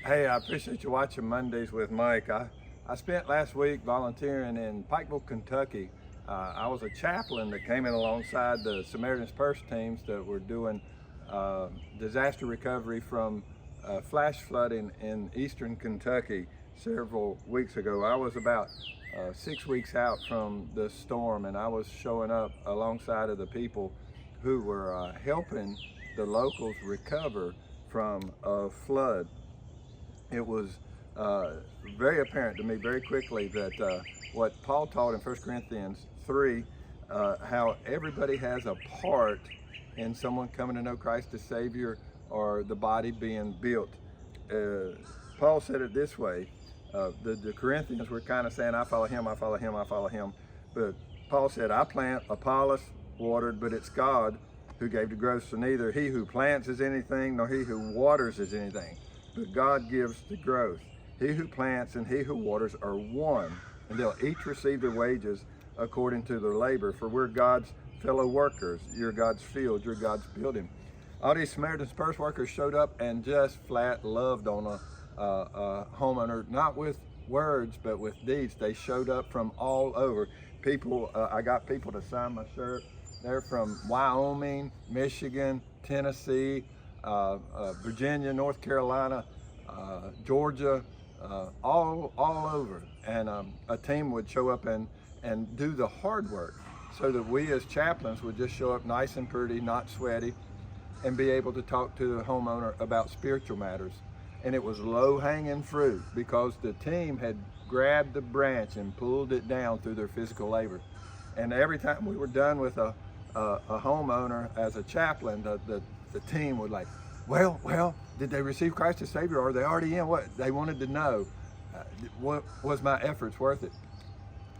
Hey, I appreciate you watching Mondays with Mike. I spent last week volunteering in Pikeville, Kentucky. I was a chaplain that came in alongside the Samaritan's Purse teams that were doing disaster recovery from flash flooding in eastern Kentucky several weeks ago. I was about 6 weeks out from the storm, and I was showing up alongside of the people who were helping the locals recover from a flood. It was very apparent to me very quickly that what Paul taught in 1 Corinthians 3, how everybody has a part in someone coming to know Christ as Savior or the body being built. Paul said it this way. The Corinthians were kind of saying, I follow him, I follow him, I follow him. But Paul said, I plant, Apollos watered, but it's God who gave the growth. So neither he who plants is anything, nor he who waters is anything, but God gives the growth. He who plants and he who waters are one, and they'll each receive their wages according to their labor. For we're God's fellow workers. You're God's field, you're God's building. All these Samaritan's Purse workers showed up and just flat loved on a homeowner, not with words, but with deeds. They showed up from all over. People, I got people to sign my shirt. They're from Wyoming, Michigan, Tennessee, Virginia, North Carolina, Georgia, all over. And a team would show up and do the hard work so that we as chaplains would just show up nice and pretty, not sweaty, and be able to talk to the homeowner about spiritual matters. And it was low-hanging fruit because the team had grabbed the branch and pulled it down through their physical labor. And every time we were done with a homeowner as a chaplain, the team would like, well, did they receive Christ as Savior, or are they already in? What they wanted to know, what was my efforts worth it?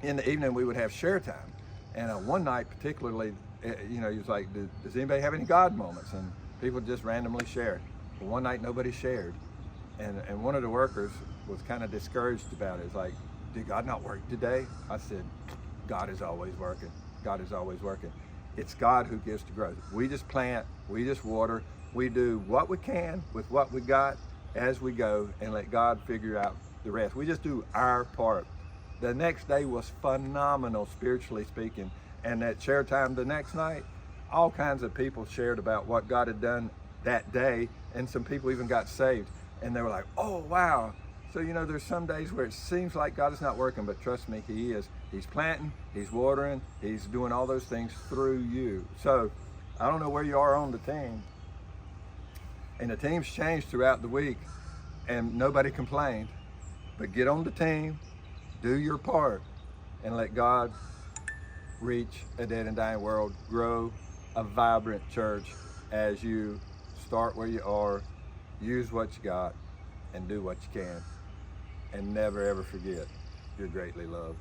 In the evening, we would have share time, and one night particularly, he was like, does anybody have any God moments? And people just randomly shared. But one night, nobody shared, and one of the workers was kind of discouraged about it. It's like, did God not work today? I said, God is always working. God is always working. It's God who gives the growth. We just plant, we just water, we do what we can with what we got as we go, and let God figure out the rest. We just do our part. The next day was phenomenal, spiritually speaking. And that share time the next night, all kinds of people shared about what God had done that day, and some people even got saved. And they were like, oh, wow. So, there's some days where it seems like God is not working, but trust me, He is. He's planting, He's watering, He's doing all those things through you. So, I don't know where you are on the team. And the team's changed throughout the week, and nobody complained. But get on the team, do your part, and let God reach a dead and dying world, grow a vibrant church as you start where you are, use what you got, and do what you can. And never ever forget, you're greatly loved.